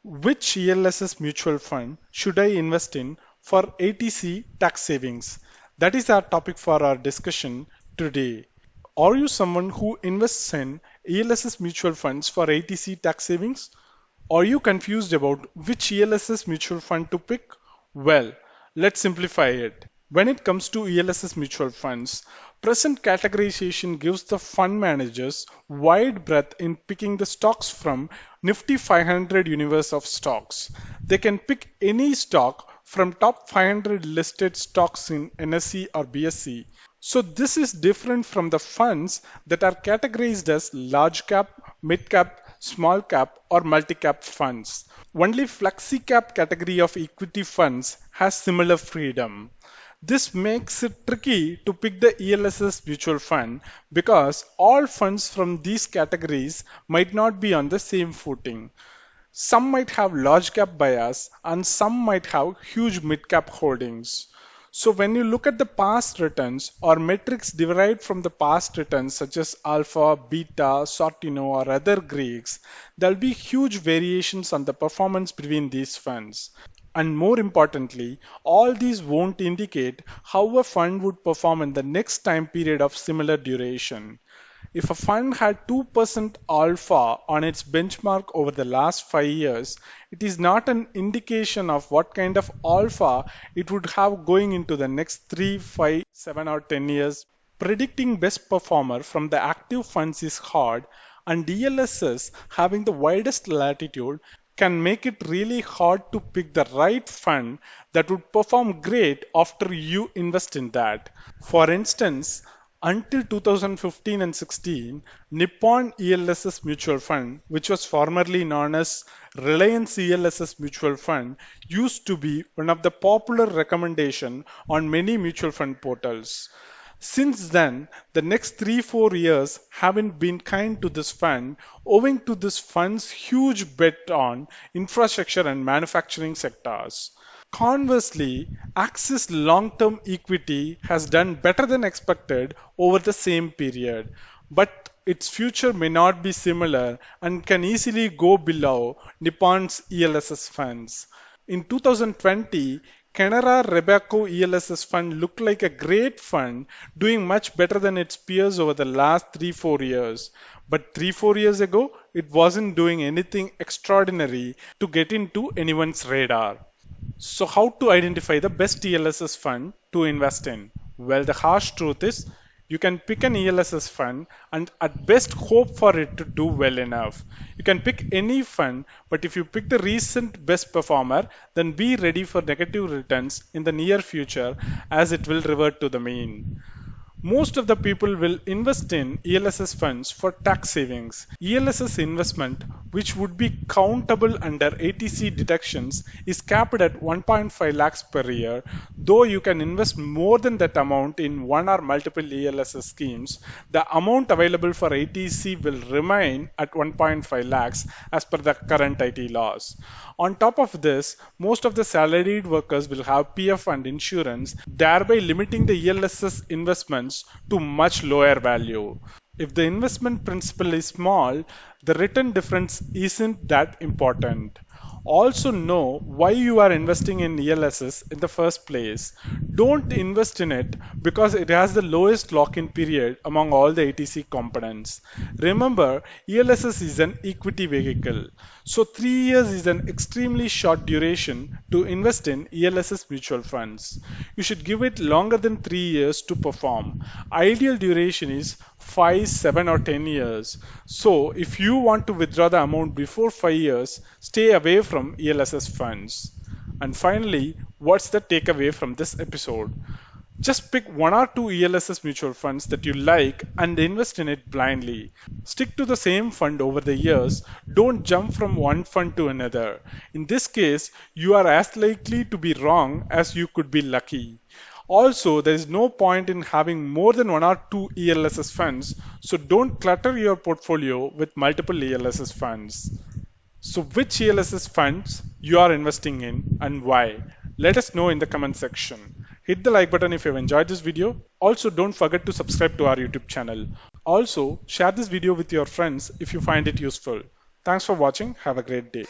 Which ELSS mutual fund should I invest in for ATC tax savings? That is our topic for our discussion today. Are you someone who invests in ELSS mutual funds for ATC tax savings? Are you confused about which ELSS mutual fund to pick? Well, let's simplify it. When it comes to ELSS mutual funds, present categorization gives the fund managers wide breadth in picking the stocks from Nifty 500 universe of stocks. They can pick any stock from top 500 listed stocks in NSE or BSE. So this is different from the funds that are categorized as large cap, mid cap, small cap or multi cap funds. Only flexi cap category of equity funds has similar freedom. This makes it tricky to pick the ELSS mutual fund because all funds from these categories might not be on the same footing. Some might have large cap bias and some might have huge mid cap holdings. So when you look at the past returns or metrics derived from the past returns such as alpha, beta, sortino or other Greeks, there'll be huge variations on the performance between these funds. And more importantly, all these won't indicate how a fund would perform in the next time period of similar duration. If a fund had 2% alpha on its benchmark over the last 5 years, it is not an indication of what kind of alpha it would have going into the next 3, 5, 7 or 10 years. Predicting best performer from the active funds is hard, and DLSS having the widest latitude can make it really hard to pick the right fund that would perform great after you invest in that. For instance, until 2015 and 16, Nippon ELSS Mutual Fund, which was formerly known as Reliance ELSS Mutual Fund, used to be one of the popular recommendation on many mutual fund portals. Since then, the next 3-4 years haven't been kind to this fund owing to this fund's huge bet on infrastructure and manufacturing sectors. Conversely, Axis long-term equity has done better than expected over the same period, but its future may not be similar and can easily go below Nippon's ELSS funds. In 2020, Canara Rebecco ELSS fund looked like a great fund, doing much better than its peers over the last 3-4 years. But 3-4 years ago, it wasn't doing anything extraordinary to get into anyone's radar. So, how to identify the best ELSS fund to invest in? Well, the harsh truth is you can pick an ELSS fund and at best hope for it to do well enough. You can pick any fund, but if you pick the recent best performer, then be ready for negative returns in the near future as it will revert to the mean. Most of the people will invest in ELSS funds for tax savings. ELSS investment, which would be countable under ATC deductions, is capped at 1.5 lakhs per year. Though you can invest more than that amount in one or multiple ELSS schemes, the amount available for ATC will remain at 1.5 lakhs as per the current IT laws. On top of this, most of the salaried workers will have PF and insurance, thereby limiting the ELSS investments to much lower value. If the investment principal is small, the return difference isn't that important. Also know why you are investing in ELSS in the first place. Don't invest in it because it has the lowest lock-in period among all the ATC components. Remember, ELSS is an equity vehicle. So 3 years is an extremely short duration to invest in ELSS mutual funds. You should give it longer than 3 years to perform. Ideal duration is 5, 7 or 10 years. So if you want to withdraw the amount before 5 years, stay away from ELSS funds. And finally, what's the takeaway from this episode? Just pick one or two ELSS mutual funds that you like and invest in it blindly. Stick to the same fund over the years. Don't jump from one fund to another. In this case, you are as likely to be wrong as you could be lucky. Also, there is no point in having more than one or two ELSS funds, so don't clutter your portfolio with multiple ELSS funds. So which ELSS funds you are investing in and why? Let us know in the comment section. Hit the like button if you have enjoyed this video. Also, don't forget to subscribe to our YouTube channel. Also, share this video with your friends if you find it useful. Thanks for watching. Have a great day.